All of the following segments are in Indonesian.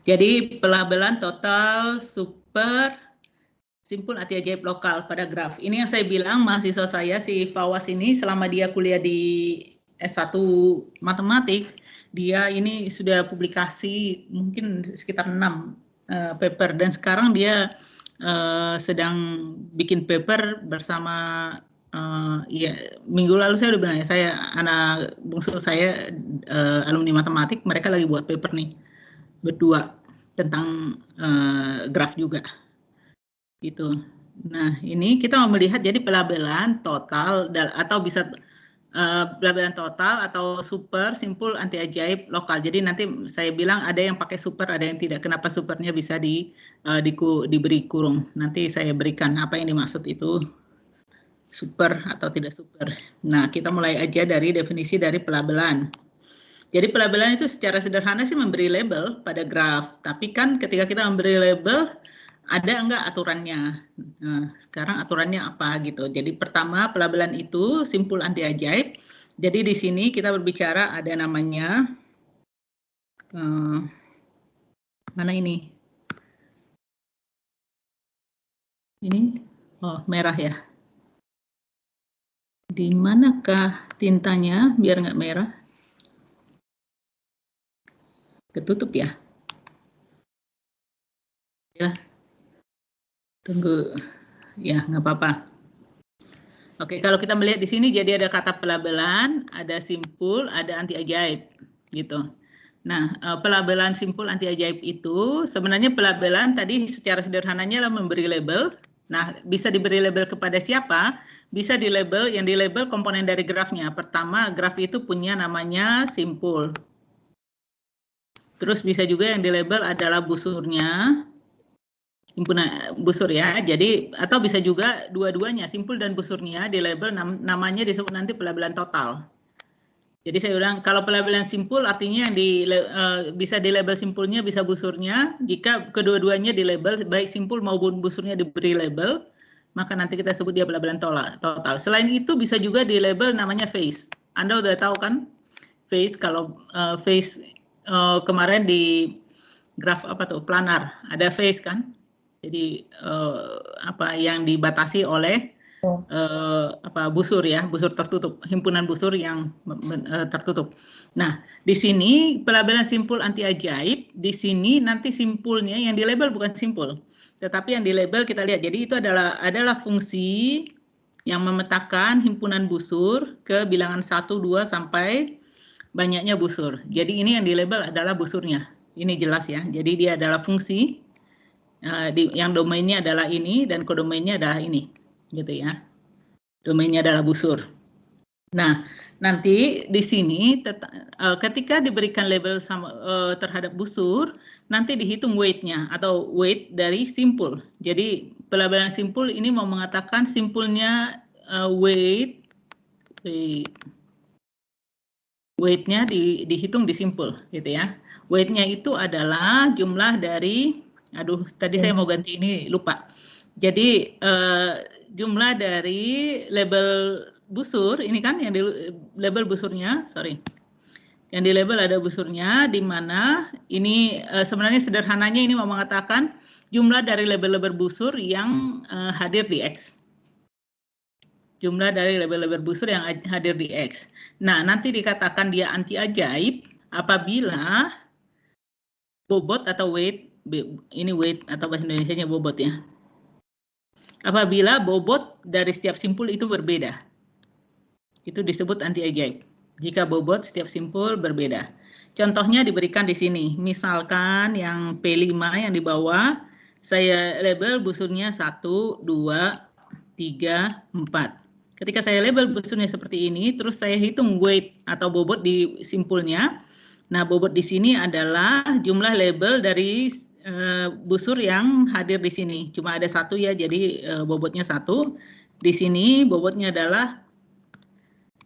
Jadi pelabelan total, super, simpul, anti ajaib lokal pada graf. Ini yang saya bilang mahasiswa saya si Fawas ini selama dia kuliah di S1 matematik, dia ini sudah publikasi mungkin sekitar 6 paper dan sekarang dia sedang bikin paper bersama ya minggu lalu saya udah bilang ya, saya anak bungsu saya alumni matematik, mereka lagi buat paper nih berdua tentang graf juga gitu. Nah ini kita mau melihat jadi pelabelan total atau bisa pelabelan total atau super, simpul, anti ajaib lokal. Jadi nanti saya bilang ada yang pakai super, ada yang tidak. Kenapa supernya bisa diberi kurung? Nanti saya berikan apa yang dimaksud itu super atau tidak super. Nah kita mulai aja dari definisi dari pelabelan. Jadi pelabelan itu secara sederhana sih memberi label pada graf. Tapi kan ketika kita memberi label, ada enggak aturannya? Nah, sekarang aturannya apa gitu. Jadi pertama pelabelan itu simpul, anti ajaib. Jadi di sini kita berbicara ada namanya mana ini? Ini merah ya. Di manakah tintanya biar nggak merah? Ketutup ya. Ya. Tunggu. Ya, nggak apa-apa. Oke, kalau kita melihat di sini jadi ada kata pelabelan, ada simpul, ada anti ajaib gitu. Nah, pelabelan simpul anti ajaib itu sebenarnya pelabelan tadi secara sederhananya adalah memberi label. Nah, bisa diberi label kepada siapa? Bisa di label, yang di label komponen dari grafnya. Pertama, graf itu punya namanya simpul. Terus bisa juga yang di label adalah busurnya. Himpunan busur ya, jadi atau bisa juga dua-duanya, simpul dan busurnya di label namanya disebut nanti pelabelan total. Jadi saya ulang, kalau pelabelan simpul artinya bisa di label simpulnya, bisa busurnya. Jika kedua-duanya di label, baik simpul maupun busurnya diberi label, maka nanti kita sebut dia pelabelan total. Selain itu bisa juga di label namanya phase. Anda udah tahu kan phase, kalau phase kemarin di graf apa tuh, planar, ada phase kan? Jadi apa yang dibatasi oleh busur ya, busur tertutup, himpunan busur yang tertutup. Nah, di sini pelabelan simpul anti ajaib, di sini nanti simpulnya yang di label bukan simpul, tetapi yang di label kita lihat. Jadi itu adalah fungsi yang memetakan himpunan busur ke bilangan 1, 2 sampai banyaknya busur. Jadi ini yang di label adalah busurnya. Ini jelas ya. Jadi dia adalah fungsi yang domainnya adalah ini dan kodomainnya adalah ini, gitu ya. Domainnya adalah busur. Nah, nanti di sini ketika diberikan label terhadap busur, nanti dihitung weight-nya atau weight dari simpul. Jadi pelabelan simpul ini mau mengatakan simpulnya weight-nya dihitung di simpul, gitu ya. Weight-nya itu adalah jumlah dari tadi saya mau ganti ini, lupa. Jadi jumlah dari label busur, ini kan yang di label busurnya, yang di label ada busurnya, di mana ini sebenarnya sederhananya ini mau mengatakan jumlah dari label-label busur yang hadir di X. Jumlah dari label-label busur yang hadir di X. Nah, nanti dikatakan dia anti ajaib apabila bobot atau weight, ini weight atau bahasa Indonesianya bobot ya. Apabila bobot dari setiap simpul itu berbeda. Itu disebut anti ajaib. Jika bobot setiap simpul berbeda. Contohnya diberikan di sini. Misalkan yang P5 yang di bawah, saya label busurnya 1, 2, 3, 4. Ketika saya label busurnya seperti ini, terus saya hitung weight atau bobot di simpulnya. Nah, bobot di sini adalah jumlah label dari busur yang hadir di sini. Cuma ada 1 ya, jadi bobotnya 1. Di sini bobotnya adalah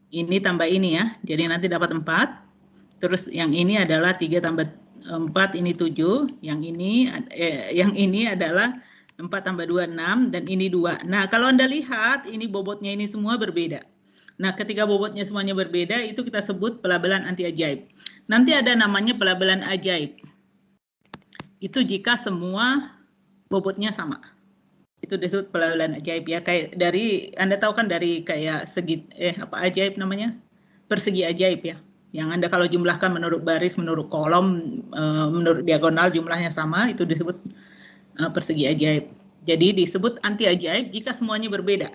ini tambah ini ya, jadi nanti dapat 4. Terus yang ini adalah 3 tambah 4, ini 7. Yang ini adalah 4 tambah 2, 6, dan ini 2. Nah, kalau Anda lihat, ini bobotnya ini semua berbeda. Nah, ketika bobotnya semuanya berbeda, itu kita sebut pelabelan anti ajaib. Nanti ada namanya pelabelan ajaib. itu jika semua bobotnya sama. Itu disebut pelabelan ajaib ya. Kayak dari, Anda tahu kan dari kayak segi, apa ajaib namanya? Persegi ajaib ya. Yang Anda kalau jumlahkan menurut baris, menurut kolom, menurut diagonal jumlahnya sama, itu disebut persegi ajaib. Jadi disebut anti ajaib jika semuanya berbeda.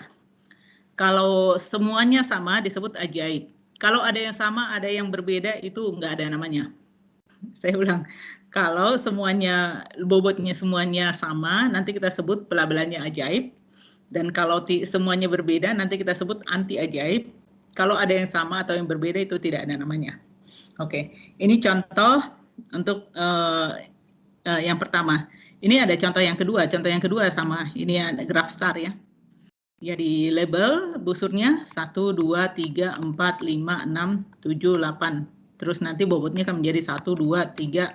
Kalau semuanya sama disebut ajaib. Kalau ada yang sama, ada yang berbeda, itu nggak ada namanya. Saya ulang, kalau semuanya bobotnya semuanya sama, nanti kita sebut pelabelannya ajaib. Dan kalau semuanya berbeda, nanti kita sebut anti ajaib. Kalau ada yang sama atau yang berbeda, itu tidak ada namanya. Oke, ini contoh untuk yang pertama. Ini ada contoh yang kedua. Contoh yang kedua sama, ini ada graf star ya. Ya, di label busurnya 1, 2, 3, 4, 5, 6, 7, 8. Terus nanti bobotnya akan menjadi 1, 2, 3,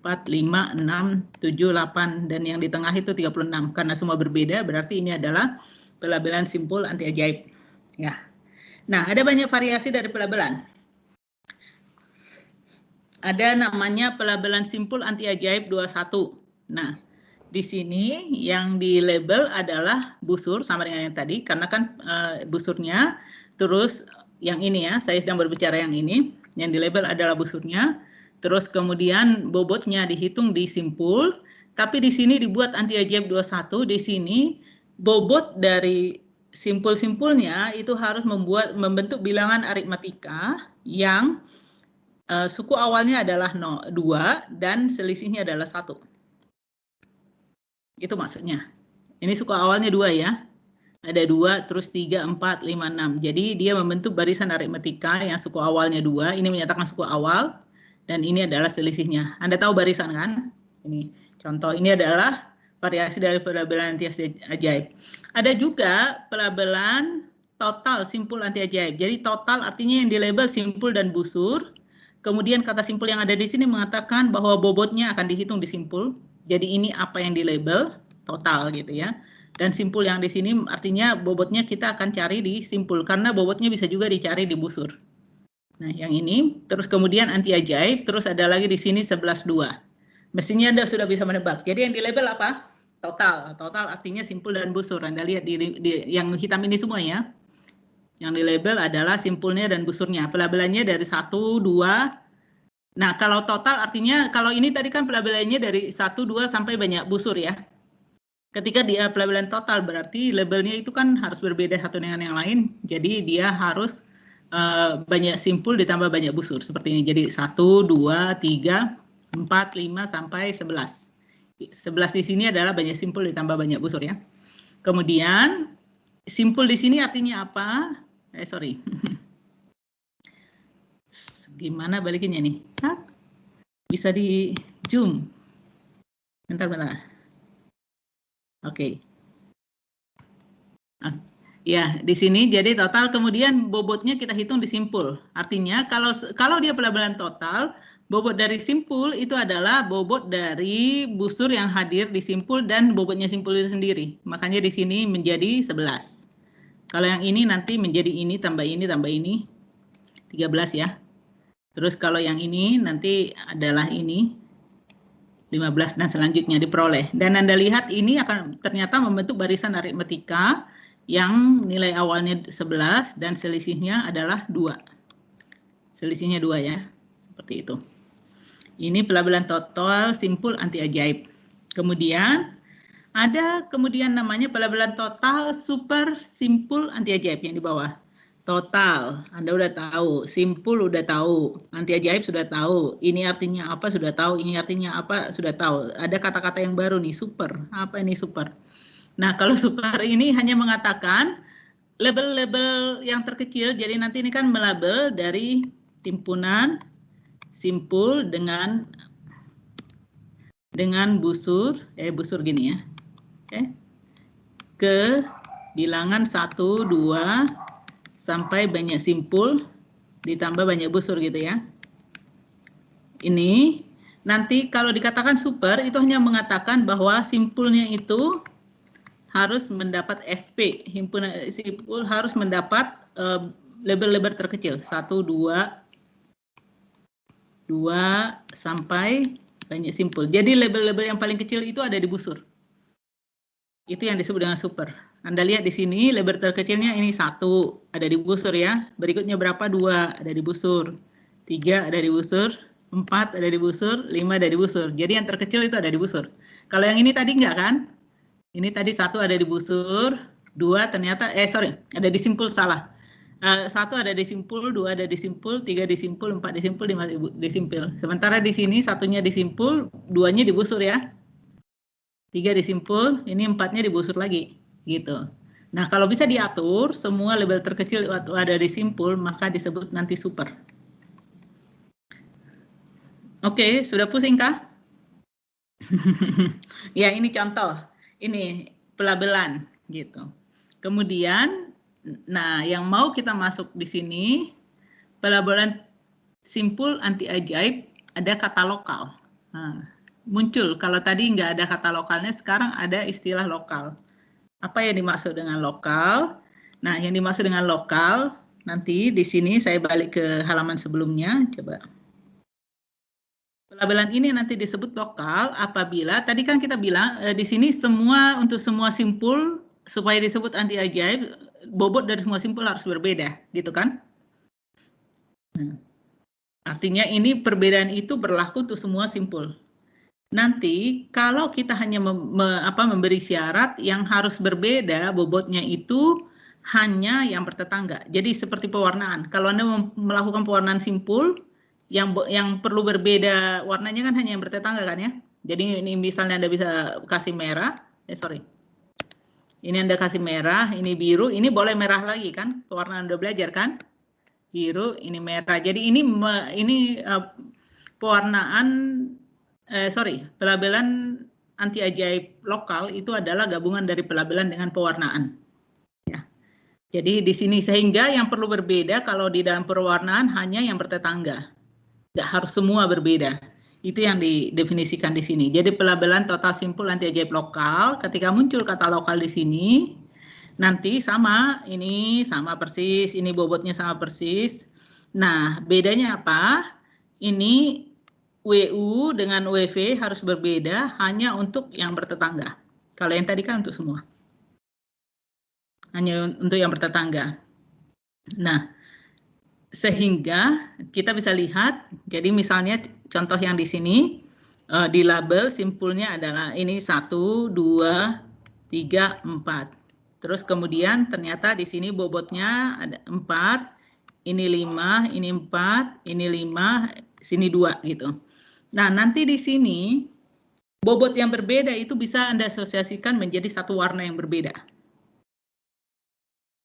4, 5, 6, 7, 8. Dan yang di tengah itu 36. Karena semua berbeda, berarti ini adalah pelabelan simpul anti ajaib. Ya. Nah, ada banyak variasi dari pelabelan. Ada namanya pelabelan simpul anti ajaib 21. Nah, di sini yang di label adalah busur sama dengan yang tadi, karena kan busurnya, terus yang ini ya, saya sedang berbicara yang ini, yang di label adalah busurnya, terus kemudian bobotnya dihitung di simpul, tapi di sini dibuat anti ajaib 21, di sini bobot dari simpul-simpulnya itu harus membentuk bilangan aritmatika yang suku awalnya adalah 2 dan selisihnya adalah 1. Itu maksudnya. Ini suku awalnya 2 ya. Ada 2, terus 3, 4, 5, 6. Jadi dia membentuk barisan aritmatika yang suku awalnya 2. Ini menyatakan suku awal. Dan ini adalah selisihnya. Anda tahu barisan kan? Ini contoh. Ini adalah variasi dari pelabelan anti ajaib. Ada juga pelabelan total simpul anti ajaib. Jadi total artinya yang di label simpul dan busur. Kemudian kata simpul yang ada di sini mengatakan bahwa bobotnya akan dihitung di simpul. Jadi ini apa yang di label total gitu ya. Dan simpul yang di sini artinya bobotnya kita akan cari di simpul karena bobotnya bisa juga dicari di busur. Nah, yang ini terus kemudian anti ajaib, terus ada lagi di sini 11,2. Mestinya Anda sudah bisa menebak. Jadi yang di label apa? Total. Total artinya simpul dan busur. Anda lihat di yang hitam ini semua ya. Yang di label adalah simpulnya dan busurnya. Pelabelannya dari 1, 2. Nah, kalau total artinya, kalau ini tadi kan pelabelannya dari 1, 2 sampai banyak busur ya. Ketika dia pelabelan total berarti labelnya itu kan harus berbeda satu dengan yang lain. Jadi dia harus banyak simpul ditambah banyak busur seperti ini. Jadi 1, 2, 3, 4, 5 sampai 11. 11 di sini adalah banyak simpul ditambah banyak busur ya. Kemudian simpul di sini artinya apa? Sorry. Gimana balikinnya nih? Hah? Bisa di zoom. Bentar. Oke. Ya, di sini jadi total kemudian bobotnya kita hitung di simpul. Artinya kalau dia pelabelan total, bobot dari simpul itu adalah bobot dari busur yang hadir di simpul dan bobotnya simpul itu sendiri. Makanya di sini menjadi 11. Kalau yang ini nanti menjadi ini tambah ini 13 ya. Terus kalau yang ini nanti adalah ini 15 dan selanjutnya diperoleh. Dan Anda lihat ini akan ternyata membentuk barisan aritmatika yang nilai awalnya 11 dan selisihnya adalah 2. Selisihnya 2 ya. Seperti itu. Ini pelabelan total simpul anti ajaib. Kemudian ada namanya pelabelan total super simpul anti ajaib yang di bawah. Total, Anda udah tahu, simpul udah tahu, anti ajaib sudah tahu, ini artinya apa sudah tahu, ini artinya apa sudah tahu. Ada kata-kata yang baru nih, super. Apa ini super? Nah, kalau super ini hanya mengatakan label-label yang terkecil, jadi nanti ini kan melabel dari timpunan simpul dengan busur, busur gini ya. Oke. Ke bilangan 1, 2, sampai banyak simpul ditambah banyak busur gitu ya. Ini nanti kalau dikatakan super itu hanya mengatakan bahwa simpulnya itu harus mendapat FP. Himpunan simpul harus mendapat label-label terkecil 1, 2 sampai Banyak simpul. Jadi label-label yang paling kecil itu ada di busur. Itu yang disebut dengan super. Anda lihat di sini label terkecilnya ini 1 ada di busur ya. Berikutnya berapa? 2 ada di busur. 3 ada di busur. 4 ada di busur. 5 ada di busur. Jadi yang terkecil itu ada di busur. Kalau yang ini tadi enggak kan? Ini tadi 1 ada di busur. 2 ternyata ada di simpul, salah. 1 ada di simpul, 2 ada di simpul, 3 di simpul, 4 di simpul, 5 di simpul. Sementara di sini 1-nya di simpul, 2-nya di busur ya. 3 di simpul, ini 4-nya di busur lagi, gitu. Nah, kalau bisa diatur, semua label terkecil waktu ada di simpul, maka disebut nanti super. Oke, sudah pusing kah? Ya, ini contoh. Ini pelabelan, gitu. Kemudian, nah yang mau kita masuk di sini, pelabelan simpul anti ajaib, ada kata lokal. Nah, muncul, kalau tadi nggak ada kata lokalnya, sekarang ada istilah lokal. Apa yang dimaksud dengan lokal? Nah, yang dimaksud dengan lokal, nanti di sini saya balik ke halaman sebelumnya, coba. Pelabelan ini nanti disebut lokal apabila, tadi kan kita bilang, di sini semua, untuk semua simpul, supaya disebut anti ajaib, bobot dari semua simpul harus berbeda, gitu kan? Nah, artinya ini perbedaan itu berlaku untuk semua simpul. Nanti kalau kita hanya memberi syarat yang harus berbeda bobotnya itu hanya yang bertetangga. Jadi seperti pewarnaan. Kalau Anda melakukan pewarnaan simpul yang perlu berbeda warnanya kan hanya yang bertetangga kan ya. Jadi ini misalnya Anda bisa kasih merah, ini Anda kasih merah, ini biru, ini boleh merah lagi kan? Pewarnaan Anda belajar kan? Biru, ini merah. Jadi ini pewarnaan pelabelan anti ajaib lokal itu adalah gabungan dari pelabelan dengan pewarnaan. Ya. Jadi di sini sehingga yang perlu berbeda kalau di dalam pewarnaan hanya yang bertetangga. Nggak harus semua berbeda. Itu yang didefinisikan di sini. Jadi pelabelan total simpul anti ajaib lokal, ketika muncul kata lokal di sini, nanti sama, ini sama persis, ini bobotnya sama persis. Nah, bedanya apa? Ini WU dengan WV harus berbeda hanya untuk yang bertetangga. Kalau yang tadi kan untuk semua. Hanya untuk yang bertetangga. Nah, sehingga kita bisa lihat, jadi misalnya contoh yang di sini, di label simpulnya adalah ini 1, 2, 3, 4. Terus kemudian ternyata di sini bobotnya ada 4, ini 5, ini 4, ini 5, sini 2 gitu. Nah, nanti di sini bobot yang berbeda itu bisa Anda asosiasikan menjadi satu warna yang berbeda.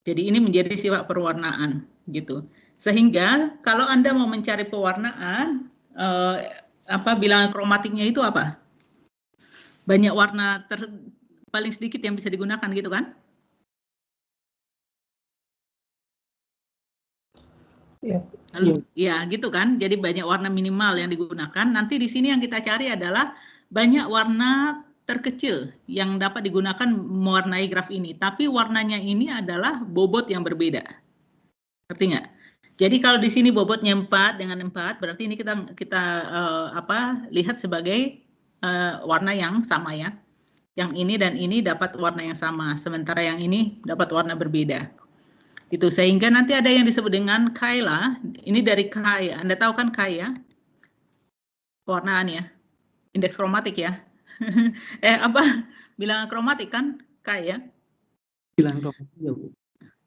Jadi ini menjadi sifat perwarnaan gitu. Sehingga kalau Anda mau mencari pewarnaan, bilangan kromatiknya itu apa? Banyak warna paling sedikit yang bisa digunakan gitu kan? Ya, gitu kan. Jadi banyak warna minimal yang digunakan. Nanti di sini yang kita cari adalah banyak warna terkecil yang dapat digunakan mewarnai graf ini. Tapi warnanya ini adalah bobot yang berbeda. Ngerti nggak? Jadi kalau di sini bobotnya 4 dengan 4, berarti ini kita lihat sebagai warna yang sama ya. Yang ini dan ini dapat warna yang sama, sementara yang ini dapat warna berbeda. Itu sehingga nanti ada yang disebut dengan Kaila. Ini dari Kai. Anda tahu kan Kai ya? Pewarnaan ya. Indeks kromatik ya. Bilangan kromatik kan Kai ya? Bilangan kromatik ya, Bu.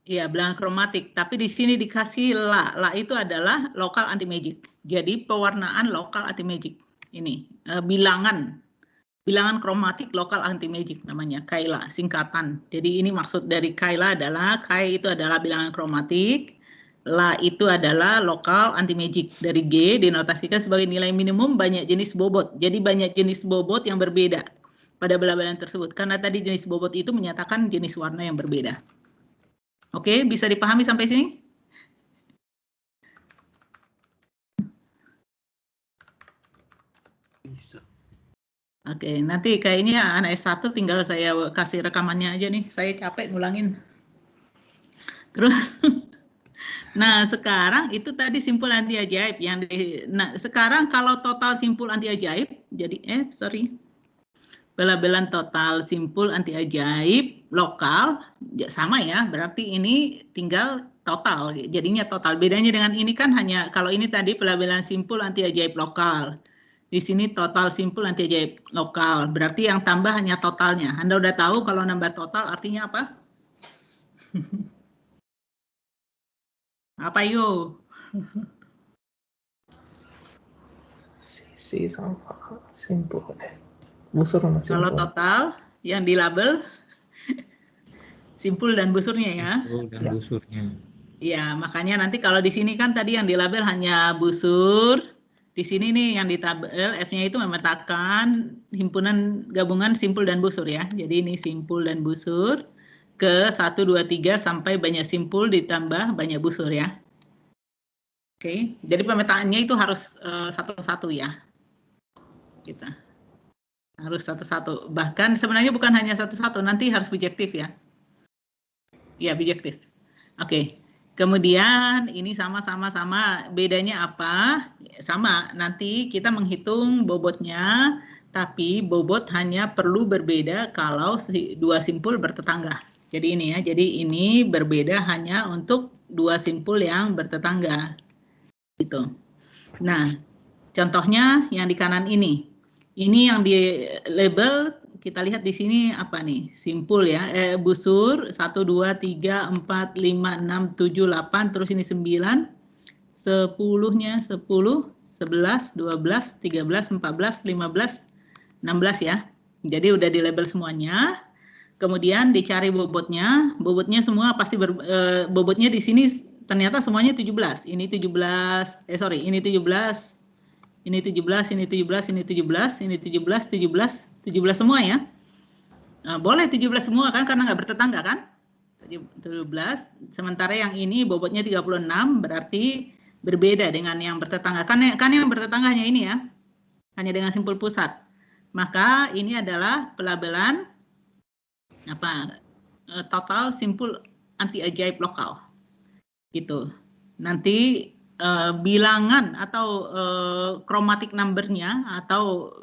Iya, bilangan kromatik. Tapi di sini dikasih La. La itu adalah lokal anti magic. Jadi pewarnaan lokal anti magic. Ini bilangan kromatik lokal anti magic namanya, Kaila, singkatan. Jadi ini maksud dari Kaila adalah, Kai itu adalah bilangan kromatik, La itu adalah lokal anti magic. Dari G dinotasikan sebagai nilai minimum banyak jenis bobot. Jadi banyak jenis bobot yang berbeda pada pelabelan tersebut. Karena tadi jenis bobot itu menyatakan jenis warna yang berbeda. Oke, bisa dipahami sampai sini? Bisa. Oke, nanti kayaknya anak S1 tinggal saya kasih rekamannya aja nih. Saya capek ngulangin. Nah, sekarang itu tadi simpul anti ajaib yang nah, sekarang kalau total simpul anti ajaib jadi pelabelan total simpul anti ajaib lokal ya sama ya, berarti ini tinggal total. Jadinya total. Bedanya dengan ini kan hanya kalau ini tadi pelabelan simpul anti ajaib lokal. Di sini total simpul anti ajaib lokal. Berarti yang tambah hanya totalnya. Anda udah tahu kalau nambah total artinya apa? Apa yuk? Sisi sama simpul. Busur sama simpul. Kalau total yang dilabel simpul dan busurnya ya. Simpul dan busurnya. Ya, makanya nanti kalau di sini kan tadi yang dilabel hanya busur. Di sini nih yang ditabel F-nya itu memetakan himpunan gabungan simpul dan busur ya. Jadi ini simpul dan busur ke 1, 2, 3 sampai banyak simpul ditambah banyak busur ya. Oke, jadi pemetaannya itu harus satu-satu ya. Kita harus satu-satu. Bahkan sebenarnya bukan hanya satu-satu, nanti harus bijektif ya. Ya, bijektif. Oke. Kemudian ini sama-sama bedanya apa? Sama, nanti kita menghitung bobotnya, tapi bobot hanya perlu berbeda kalau dua simpul bertetangga. Jadi ini ya, jadi ini berbeda hanya untuk dua simpul yang bertetangga. Gitu. Nah, contohnya yang di kanan ini. Ini yang di label kita lihat di sini apa nih? Simpul ya, busur 1, 2, 3, 4, 5, 6, 7, 8, terus ini 9, 10-nya 10, 11, 12, 13, 14, 15, 16 ya. Jadi udah di label semuanya. Kemudian dicari bobotnya. Bobotnya semua pasti bobotnya di sini ternyata semuanya 17. Ini 17, ini 17. Ini 17, ini 17, ini 17, ini 17, 17, 17 semua ya. Nah, boleh 17 semua kan karena nggak bertetangga kan? 17, sementara yang ini bobotnya 36 berarti berbeda dengan yang bertetangga. Kan yang bertetangga hanya ini ya, hanya dengan simpul pusat. Maka ini adalah pelabelan total simpul anti ajaib lokal. Gitu. Nanti bilangan atau chromatic number-nya atau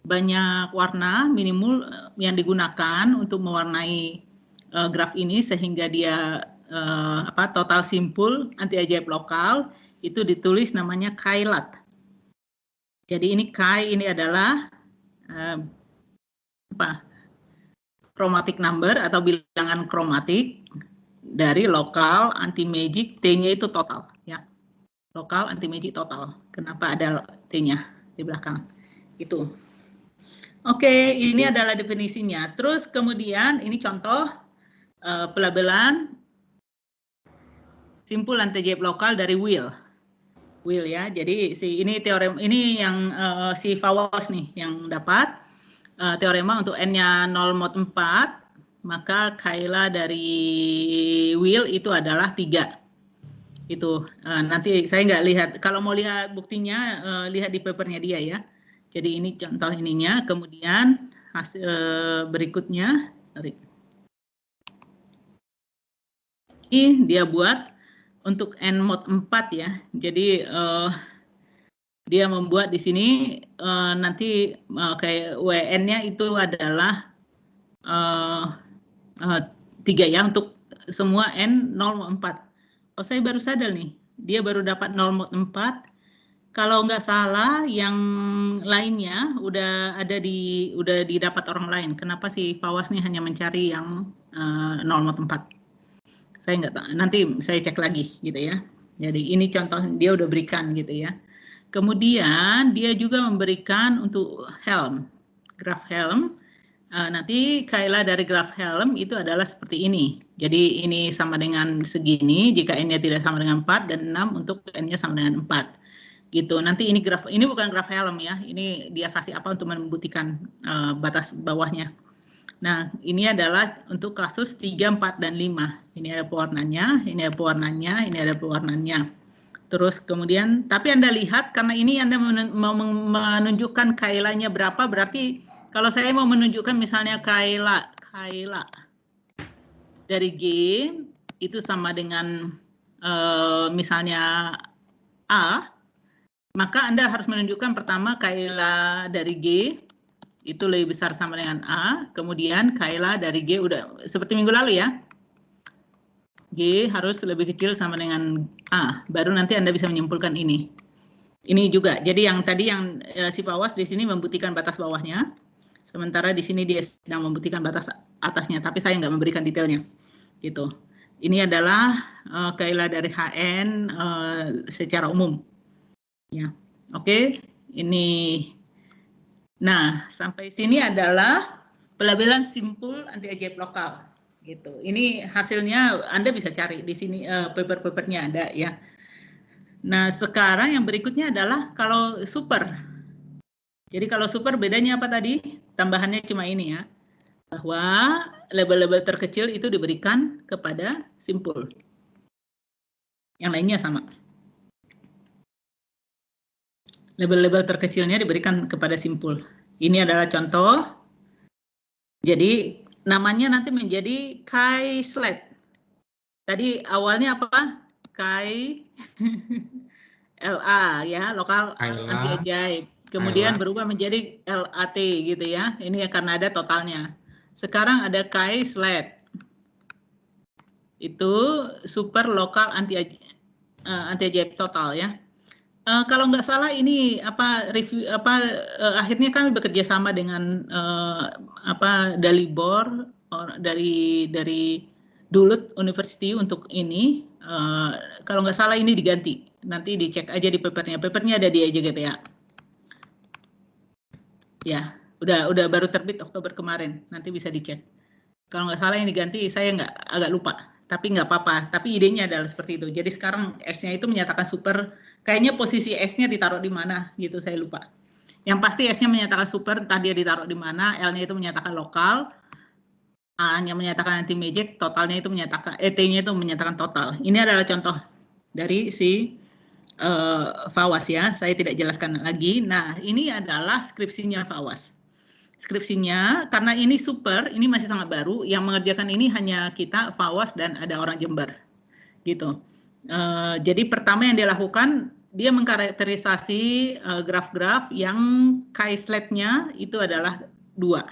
banyak warna minimal yang digunakan untuk mewarnai graf ini sehingga dia total simpul anti ajaib lokal itu ditulis namanya kailat. Jadi ini kai ini adalah chromatic number atau bilangan kromatik dari lokal anti magic, T-nya itu total ya. Lokal anti magic total. Kenapa ada T-nya di belakang? Itu. Oke, ini adalah definisinya. Terus kemudian ini contoh pelabelan simpul anti ajaib lokal dari Will. Will ya. Jadi ini teorema ini yang si Fawaz nih yang dapat teorema untuk n-nya 0 mod 4. Maka Kaila dari Will itu adalah 3. Itu nanti saya nggak lihat. Kalau mau lihat buktinya, lihat di papernya dia ya. Jadi ini contoh ininya. Kemudian hasil berikutnya, ini dia buat untuk n mod 4 ya. Jadi dia membuat di sini nanti kayak WN-nya itu adalah 3 ya untuk semua N 0 mod 4. Oh, saya baru sadar nih, dia baru dapat 0 mod 4. Kalau nggak salah yang lainnya udah didapat orang lain. Kenapa si Fawaz nih hanya mencari yang 0 mod 4? Saya nggak tahu. Nanti saya cek lagi gitu ya. Jadi ini contoh dia udah berikan gitu ya. Kemudian dia juga memberikan untuk Helm, graf Helm. Nanti Kaila dari graf Helm itu adalah seperti ini. Jadi ini sama dengan segini jika n-nya tidak sama dengan 4 dan 6 untuk n-nya sama dengan 4. Gitu. Nanti ini bukan graf Helm ya. Ini dia kasih apa untuk membuktikan batas bawahnya. Nah, ini adalah untuk kasus 3, 4 dan 5. Ini ada pewarnanya, ini ada pewarnanya, ini ada pewarnanya. Terus kemudian tapi Anda lihat karena ini Anda mau menunjukkan Kailanya berapa berarti kalau saya mau menunjukkan misalnya Kaila dari G itu sama dengan misalnya A, maka Anda harus menunjukkan pertama Kaila dari G itu lebih besar sama dengan A, kemudian Kaila dari G udah seperti minggu lalu ya. G harus lebih kecil sama dengan A, baru nanti Anda bisa menyimpulkan ini. Ini juga, jadi yang tadi yang si Fawas di sini membuktikan batas bawahnya, sementara di sini dia sedang membuktikan batas atasnya, tapi saya nggak memberikan detailnya. Gitu. Ini adalah Kaila dari HN secara umum. Ya, oke. Ini, nah sampai sini adalah pelabelan simpul anti-ajaib lokal. Gitu. Ini hasilnya Anda bisa cari di sini paper-papernya ada ya. Nah sekarang yang berikutnya adalah kalau super. Jadi kalau super bedanya apa tadi? Tambahannya cuma ini ya, bahwa label-label terkecil itu diberikan kepada simpul. Yang lainnya sama. Label-label terkecilnya diberikan kepada simpul. Ini adalah contoh. Jadi namanya nanti menjadi Chi-sled. Tadi awalnya apa? Chi LA ya, lokal anti ajaib. Kemudian berubah menjadi LAT gitu ya. Ini ya karena ada totalnya. Sekarang ada Chi-sled. Itu super lokal anti ajaib total ya. Kalau nggak salah ini akhirnya kami bekerja sama dengan Dalibor dari Duluth University untuk ini. Kalau nggak salah ini diganti. Nanti dicek aja di papernya. Papernya ada di EJGTA. Ya, udah baru terbit Oktober kemarin. Nanti bisa dicek. Kalau nggak salah ini diganti, saya agak lupa. Tapi nggak apa-apa, tapi idenya adalah seperti itu. Jadi sekarang S-nya itu menyatakan super, kayaknya posisi S-nya ditaruh di mana, gitu saya lupa. Yang pasti S-nya menyatakan super, entah dia ditaruh di mana, L-nya itu menyatakan lokal, A-nya menyatakan anti-magic, totalnya itu menyatakan, T-nya itu menyatakan total. Ini adalah contoh dari si Fawas ya, saya tidak jelaskan lagi. Nah, ini adalah skripsinya Fawas. Skripsinya, karena ini super, ini masih sangat baru, yang mengerjakan ini hanya kita, Fawas, dan ada orang Jember. Gitu. Jadi pertama yang dia lakukan, dia mengkarakterisasi graf-graf yang Chi-sled-nya itu adalah 2.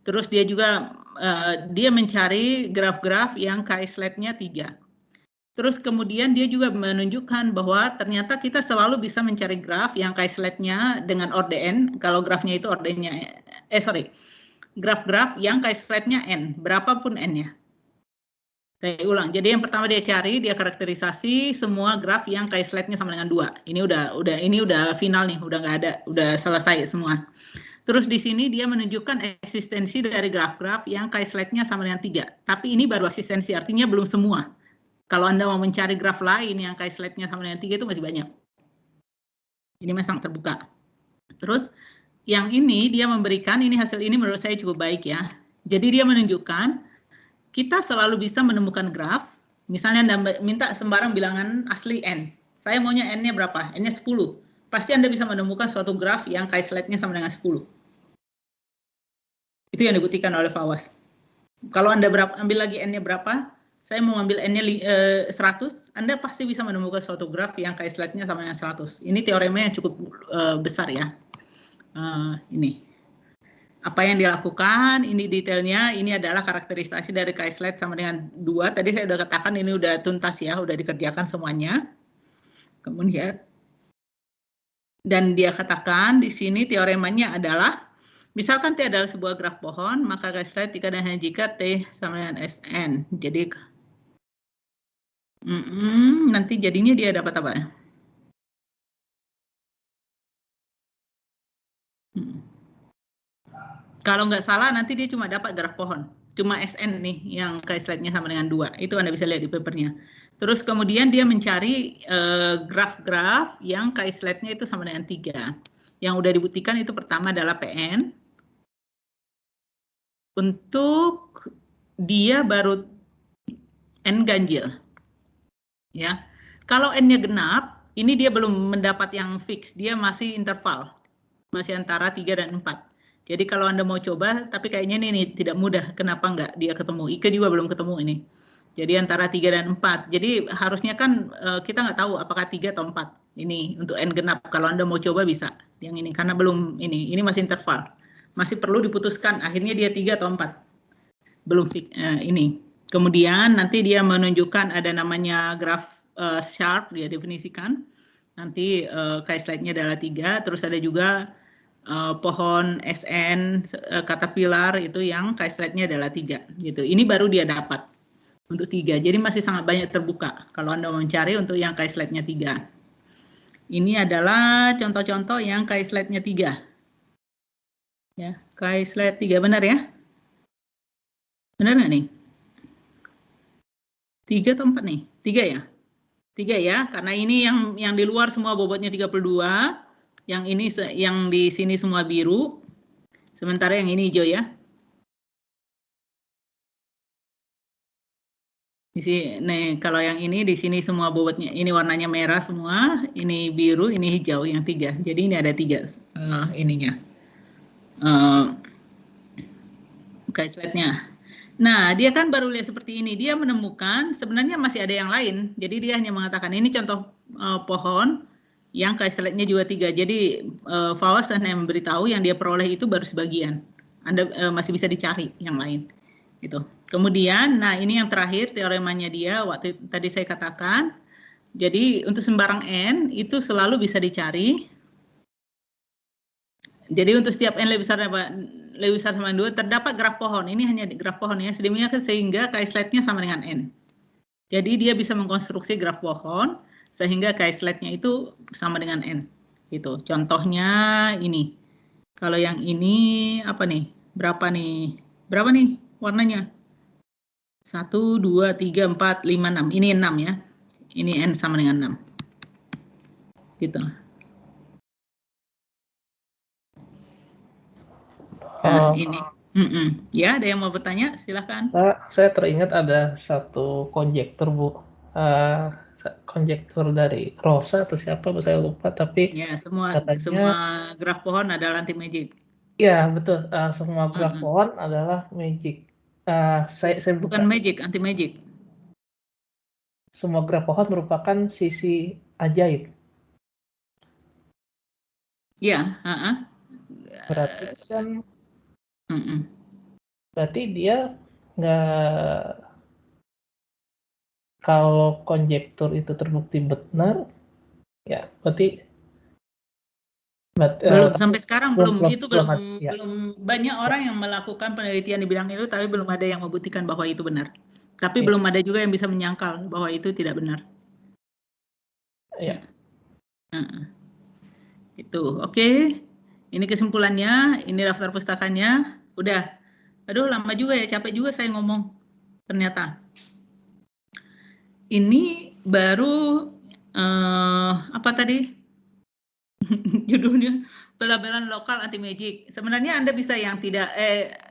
Terus dia juga dia mencari graf-graf yang Chi-sled-nya 3. Terus kemudian dia juga menunjukkan bahwa ternyata kita selalu bisa mencari graf yang Chi-sled-nya dengan orden, kalau grafnya itu ordennya, graf-graf yang Chi-sled-nya n, berapapun n-nya. Saya ulang, jadi yang pertama dia cari, dia karakterisasi semua graf yang Chi-sled-nya sama dengan 2. Ini udah final nih, udah nggak ada, udah selesai semua. Terus di sini dia menunjukkan eksistensi dari graf-graf yang Chi-sled-nya sama dengan 3. Tapi ini baru eksistensi, artinya belum semua. Kalau Anda mau mencari graf lain yang Chi-sled-nya sama dengan 3 itu masih banyak. Ini masih sangat terbuka. Terus yang ini dia memberikan, ini hasil ini menurut saya cukup baik ya. Jadi dia menunjukkan kita selalu bisa menemukan graf. Misalnya Anda minta sembarang bilangan asli N. Saya maunya N-nya berapa? N-nya 10. Pasti Anda bisa menemukan suatu graf yang Chi-sled-nya sama dengan 10. Itu yang dibuktikan oleh Fawas. Kalau Anda ambil lagi N-nya berapa? Saya mau ambil N-nya 100, Anda pasti bisa menemukan suatu graf yang Chi-sled-nya sama dengan 100. Ini teorema yang cukup besar ya. Ini. Apa yang dilakukan, ini detailnya, ini adalah karakterisasi dari Chi-sled sama dengan 2. Tadi saya sudah katakan ini udah tuntas ya, udah dikerjakan semuanya. Kemudian, dan dia katakan di sini teoremanya adalah, misalkan T adalah sebuah graf pohon, maka Chi-sled jika dan hanya jika T sama dengan Sn. Jadi, nanti jadinya dia dapat apa? Kalau nggak salah nanti dia cuma dapat graf pohon. Cuma Sn nih yang Chi-sled-nya sama dengan 2. Itu Anda bisa lihat di papernya. Terus kemudian dia mencari graf-graf yang Chi-sled-nya itu sama dengan 3. Yang udah dibuktikan itu pertama adalah PN. Untuk dia baru N ganjil. Ya. Kalau N-nya genap, ini dia belum mendapat yang fix. Dia masih interval. Masih antara 3 dan 4. Jadi kalau Anda mau coba, tapi kayaknya ini tidak mudah. Kenapa nggak dia ketemu? Ike juga belum ketemu ini. Jadi antara 3 dan 4. Jadi harusnya kan kita nggak tahu apakah 3 atau 4. Ini untuk n genap. Kalau Anda mau coba bisa yang ini karena belum ini masih interval. Masih perlu diputuskan akhirnya dia 3 atau 4. Belum ini. Kemudian nanti dia menunjukkan ada namanya graf sharp, dia definisikan. Nanti K-slide-nya adalah 3, terus ada juga pohon SN caterpillar itu yang K-slide-nya adalah 3 gitu. Ini baru dia dapat untuk 3. Jadi masih sangat banyak terbuka kalau Anda mau mencari untuk yang K-slide-nya 3. Ini adalah contoh-contoh yang K-slide-nya 3. Ya, K-slide 3 benar ya? Benar nggak nih? 3 atau 4 nih? 3 ya? 3 ya, karena ini yang di luar semua bobotnya 32, yang ini yang di sini semua biru, sementara yang ini hijau ya. Di sini, nih, kalau yang ini di sini semua bobotnya, ini warnanya merah semua, ini biru, ini hijau, yang 3. Jadi ini ada 3 ininya. Slide-nya. Nah, dia kan baru lihat seperti ini. Dia menemukan sebenarnya masih ada yang lain. Jadi dia hanya mengatakan ini contoh pohon yang slide-nya juga 3. Jadi Fawaz hanya memberitahu yang dia peroleh itu baru sebagian. Anda masih bisa dicari yang lain. Gitu. Kemudian, nah ini yang terakhir teoremanya dia waktu tadi saya katakan. Jadi untuk sembarang n itu selalu bisa dicari. Jadi untuk setiap n lebih besar sama 2 terdapat graf pohon. Ini hanya graf pohon ya, sedemikian sehingga K-slide-nya sama dengan n. Jadi dia bisa mengkonstruksi graf pohon sehingga K-slide-nya itu sama dengan n. Gitu. Contohnya ini. Kalau yang ini apa nih? Berapa nih? Berapa nih warnanya? 1, 2, 3, 4, 5, 6. Ini 6 ya. Ini n sama dengan 6. Gitu. Nah, ini. Ya, ada yang mau bertanya? Silahkan. Saya teringat ada satu konjektur, Bu. Konjektur dari Rosa atau siapa, saya lupa. Tapi ya, semua graf pohon adalah anti-magic. Ya, betul. Semua graf pohon adalah magic. Saya bukan magic, anti-magic. Semua graf pohon merupakan sisi ajaib. Ya, berarti kan berarti dia nggak, kalau konjektur itu terbukti benar ya berarti belum sampai sekarang belum ya. Banyak orang yang melakukan penelitian di bidang itu tapi belum ada yang membuktikan bahwa itu benar, tapi ya. belum ada juga yang bisa menyangkal bahwa itu tidak benar ya. Itu oke. Ini kesimpulannya, ini daftar pustakanya. Udah. Aduh, lama juga ya, capek juga saya ngomong. Ternyata. Ini baru apa tadi? Judulnya pelabelan lokal anti magic. Sebenarnya Anda bisa yang tidak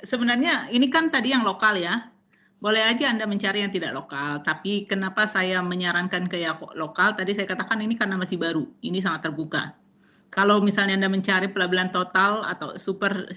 sebenarnya ini kan tadi yang lokal ya. Boleh aja Anda mencari yang tidak lokal, tapi kenapa saya menyarankan ke yang lokal? Tadi saya katakan ini karena masih baru. Ini sangat terbuka. Kalau misalnya Anda mencari pelabelan total atau super